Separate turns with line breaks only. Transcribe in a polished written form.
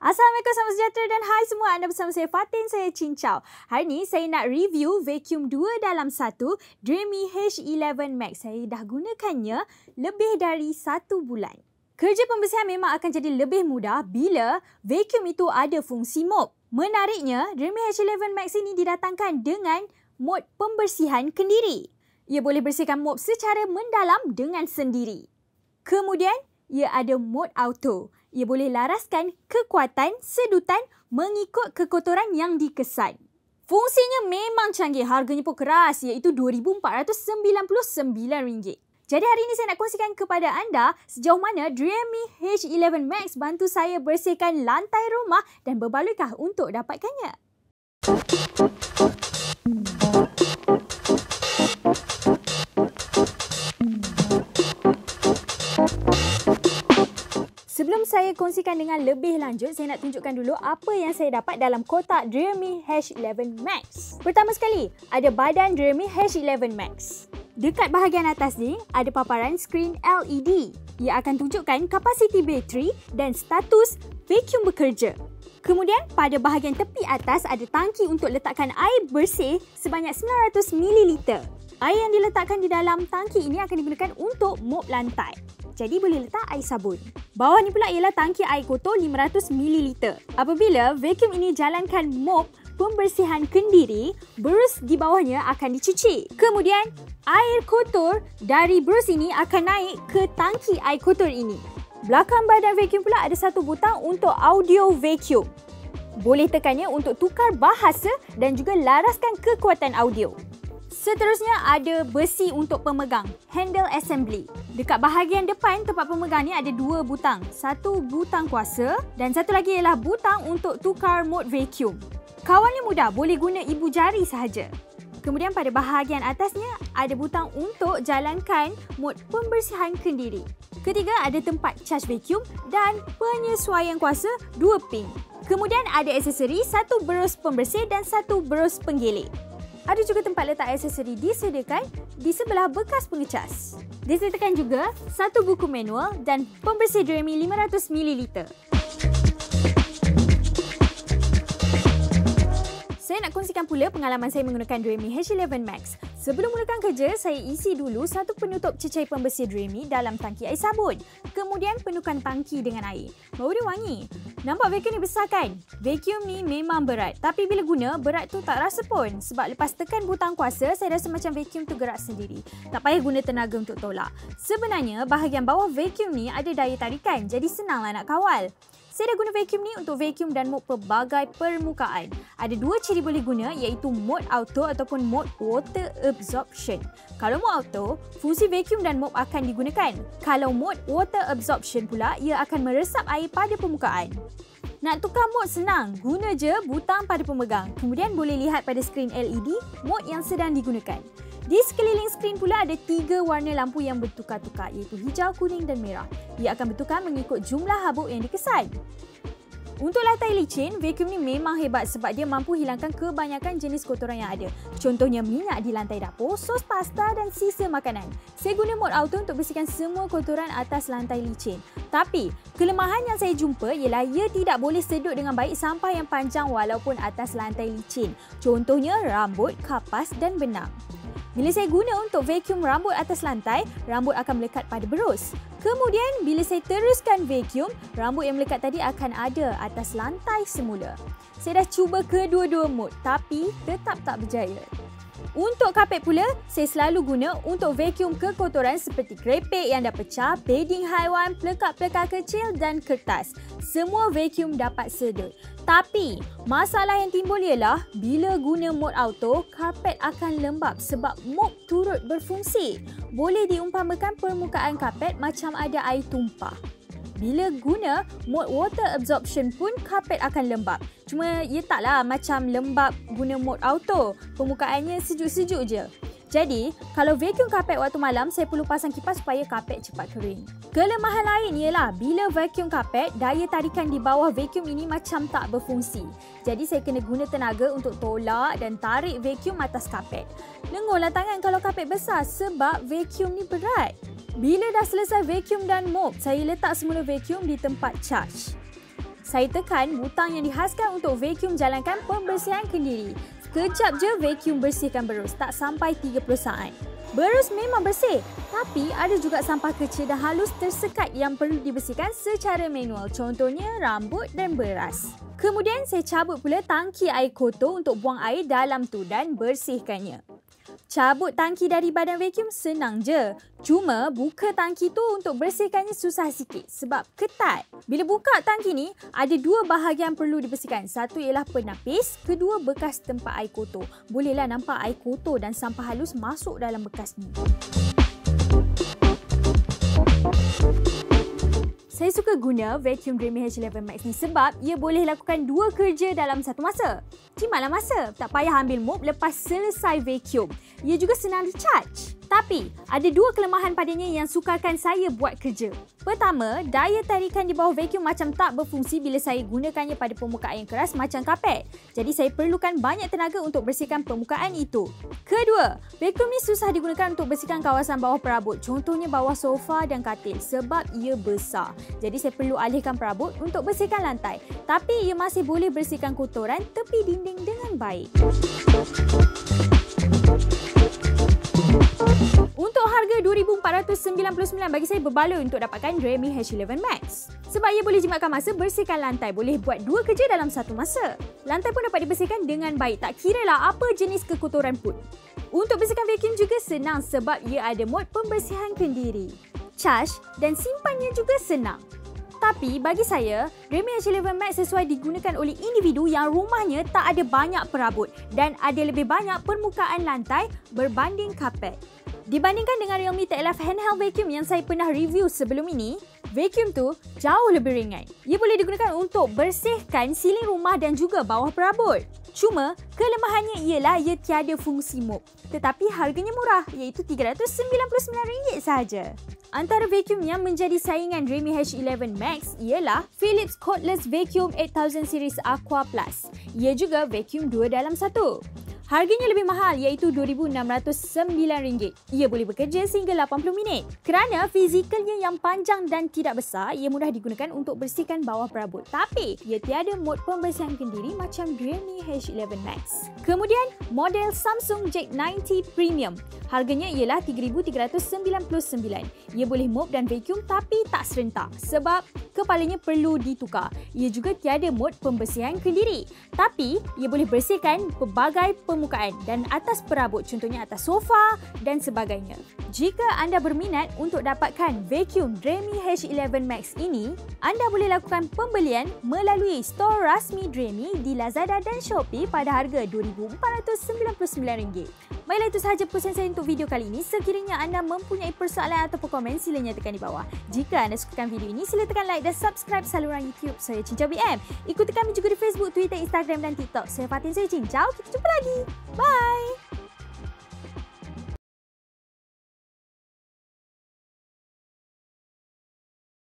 Assalamualaikum, selamat sejahtera dan hai semua. Anda bersama saya Fatin, saya Cincau. Hari ni saya nak review vacuum 2 dalam 1 Dreamy H11 Max. Saya dah gunakannya lebih dari 1 bulan. Kerja pembersihan memang akan jadi lebih mudah bila vacuum itu ada fungsi mop. Menariknya, Dreamy H11 Max ini didatangkan dengan mod pembersihan kendiri. Ia boleh bersihkan mop secara mendalam dengan sendiri. Kemudian, ia ada mod auto. Ia boleh laraskan kekuatan sedutan mengikut kekotoran yang dikesan. Fungsinya memang canggih, harganya pun keras iaitu RM2,499. Jadi hari ini saya nak kongsikan kepada anda sejauh mana Dreamy H11 Max bantu saya bersihkan lantai rumah dan berbaluikah untuk dapatkannya. Sebelum saya kongsikan dengan lebih lanjut, saya nak tunjukkan dulu apa yang saya dapat dalam kotak Dreamy H11 Max. Pertama sekali, ada badan Dreamy H11 Max. Dekat bahagian atas ni, ada paparan skrin LED. Ia akan tunjukkan kapasiti bateri dan status vacuum bekerja. Kemudian, pada bahagian tepi atas ada tangki untuk letakkan air bersih sebanyak 900 ml. Air yang diletakkan di dalam tangki ini akan digunakan untuk mop lantai. Jadi boleh letak air sabun. Bawah ni pula ialah tangki air kotor 500 ml. Apabila vacuum ini jalankan mop pembersihan kendiri, brus di bawahnya akan dicuci. Kemudian, air kotor dari brus ini akan naik ke tangki air kotor ini. Belakang badan vacuum pula ada satu butang untuk audio vacuum. Boleh tekannya untuk tukar bahasa dan juga laraskan kekuatan audio. Seterusnya ada besi untuk pemegang, handle assembly. Dekat bahagian depan tempat pemegang ni ada dua butang. Satu butang kuasa dan satu lagi ialah butang untuk tukar mode vacuum. Kawannya mudah, boleh guna ibu jari sahaja. Kemudian pada bahagian atasnya ada butang untuk jalankan mode pembersihan kendiri. Ketiga ada tempat charge vacuum dan penyesuaian kuasa 2 pin. Kemudian ada aksesori, satu berus pembersih dan satu berus penggilik. Ada juga tempat letak aksesori disediakan di sebelah bekas pengecas. Disediakan juga satu buku manual dan pembersih Dreamy 500 ml. Saya nak kongsikan pula pengalaman saya menggunakan Dreamy H11 Max. Sebelum mulakan kerja, saya isi dulu satu penutup cecair pembersih Dreamy dalam tangki air sabun. Kemudian penuhkan tangki dengan air. Baru dia wangi. Nampak vacuum ni besar kan? Vacuum ni memang berat. Tapi bila guna, berat tu tak rasa pun. Sebab lepas tekan butang kuasa, saya rasa macam vacuum tu gerak sendiri. Tak payah guna tenaga untuk tolak. Sebenarnya, bahagian bawah vacuum ni ada daya tarikan. Jadi senanglah nak kawal. Saya dah guna vacuum ni untuk vacuum dan mop pelbagai permukaan. Ada dua ciri boleh guna iaitu mode auto ataupun mode water absorption. Kalau mode auto, fungsi vacuum dan mop akan digunakan. Kalau mode water absorption pula, ia akan meresap air pada permukaan. Nak tukar mode senang, guna je butang pada pemegang. Kemudian boleh lihat pada skrin LED mode yang sedang digunakan. Di sekeliling skrin pula ada 3 warna lampu yang bertukar-tukar iaitu hijau, kuning dan merah. Ia akan bertukar mengikut jumlah habuk yang dikesan. Untuk lantai licin, vacuum ni memang hebat sebab dia mampu hilangkan kebanyakan jenis kotoran yang ada. Contohnya minyak di lantai dapur, sos pasta dan sisa makanan. Saya guna mode auto untuk bersihkan semua kotoran atas lantai licin. Tapi, kelemahan yang saya jumpa ialah ia tidak boleh sedut dengan baik sampah yang panjang walaupun atas lantai licin. Contohnya rambut, kapas dan benang. Bila saya guna untuk vacuum rambut atas lantai, rambut akan melekat pada berus. Kemudian, bila saya teruskan vacuum, rambut yang melekat tadi akan ada atas lantai semula. Saya dah cuba kedua-dua mode tapi tetap tak berjaya. Untuk kapet pula, saya selalu guna untuk vacuum kekotoran seperti kerepek yang dah pecah, bedding haiwan, pelekak-pelekak kecil dan kertas. Semua vacuum dapat sedut. Tapi, masalah yang timbul ialah bila guna mode auto, karpet akan lembab sebab mop turut berfungsi. Boleh diumpamakan permukaan karpet macam ada air tumpah. Bila guna mode water absorption pun karpet akan lembab. Cuma ia taklah macam lembab guna mode auto. Permukaannya sejuk-sejuk je. Jadi, kalau vacuum karpet waktu malam, saya perlu pasang kipas supaya karpet cepat kering. Kelemahan lain ialah bila vacuum karpet, daya tarikan di bawah vacuum ini macam tak berfungsi. Jadi, saya kena guna tenaga untuk tolak dan tarik vacuum atas karpet. Lenguhlah tangan kalau karpet besar sebab vacuum ni berat. Bila dah selesai vacuum dan mop, saya letak semula vacuum di tempat charge. Saya tekan butang yang dihaskan untuk vacuum jalankan pembersihan kendiri. Sekejap je vacuum bersihkan berus, tak sampai 30 saat. Berus memang bersih, tapi ada juga sampah kecil dan halus tersekat yang perlu dibersihkan secara manual. Contohnya rambut dan beras. Kemudian saya cabut pula tangki air kotor untuk buang air dalam tu dan bersihkannya. Cabut tangki dari badan vacuum senang je. Cuma buka tangki tu untuk bersihkannya susah sikit sebab ketat. Bila buka tangki ni, ada dua bahagian perlu dibersihkan. Satu ialah penapis, kedua bekas tempat air kotor. Bolehlah nampak air kotor dan sampah halus masuk dalam bekas ni. Saya suka guna vacuum Dreamy H11 Max ni sebab ia boleh lakukan dua kerja dalam satu masa. Jimatlah masa, tak payah ambil mop lepas selesai vacuum. Ia juga senang di-charge. Tapi, ada dua kelemahan padanya yang sukarkan saya buat kerja. Pertama, daya tarikan di bawah vacuum macam tak berfungsi bila saya gunakannya pada permukaan yang keras macam kapet. Jadi, saya perlukan banyak tenaga untuk bersihkan permukaan itu. Kedua, vacuum ni susah digunakan untuk bersihkan kawasan bawah perabot. Contohnya bawah sofa dan katil sebab ia besar. Jadi, saya perlu alihkan perabot untuk bersihkan lantai. Tapi, ia masih boleh bersihkan kotoran tepi dinding dengan baik. Untuk harga RM2,499 bagi saya berbaloi untuk dapatkan Dreamy H11 Max. Sebab ia boleh jimatkan masa bersihkan lantai, boleh buat dua kerja dalam satu masa. Lantai pun dapat dibersihkan dengan baik, tak kiralah apa jenis kekotoran pun. Untuk bersihkan vacuum juga senang sebab ia ada mod pembersihan kendiri. Charge dan simpannya juga senang. Tapi bagi saya, Dreamy H11 Max sesuai digunakan oleh individu yang rumahnya tak ada banyak perabot dan ada lebih banyak permukaan lantai berbanding kapet. Dibandingkan dengan Realme TLF handheld vacuum yang saya pernah review sebelum ini, vacuum tu jauh lebih ringan. Ia boleh digunakan untuk bersihkan siling rumah dan juga bawah perabot. Cuma, kelemahannya ialah ia tiada fungsi mop. Tetapi harganya murah iaitu RM399 sahaja. Antara vacuum yang menjadi saingan Dreamy H11 Max ialah Philips Cordless Vacuum 8000 Series Aqua Plus. Ia juga vacuum 2 dalam 1. Harganya lebih mahal iaitu RM2,609. Ia boleh bekerja sehingga 80 minit. Kerana fizikalnya yang panjang dan tidak besar, ia mudah digunakan untuk bersihkan bawah perabot. Tapi, ia tiada mod pembersihan kendiri macam Dreamy H11 Max. Kemudian, model Samsung J90 Premium. Harganya ialah RM3,399. Ia boleh mop dan vacuum tapi tak serentak sebab kepalanya perlu ditukar. Ia juga tiada mod pembersihan kendiri. Tapi, ia boleh bersihkan pelbagai permukaan dan atas perabot, contohnya atas sofa dan sebagainya. Jika anda berminat untuk dapatkan vacuum Dreamy H11 Max ini, anda boleh lakukan pembelian melalui store rasmi Dreamy di Lazada dan Shopee pada harga RM2,499. Baiklah, itu sahaja perkongsian saya untuk video kali ini. Sekiranya anda mempunyai persoalan atau komen, sila nyatakan di bawah. Jika anda sukakan video ini, sila tekan like dan subscribe saluran YouTube saya, Cincau BM. Ikuti kami juga di Facebook, Twitter, Instagram dan TikTok. Saya Fatin Sejin. Ciao, kita jumpa lagi. Bye!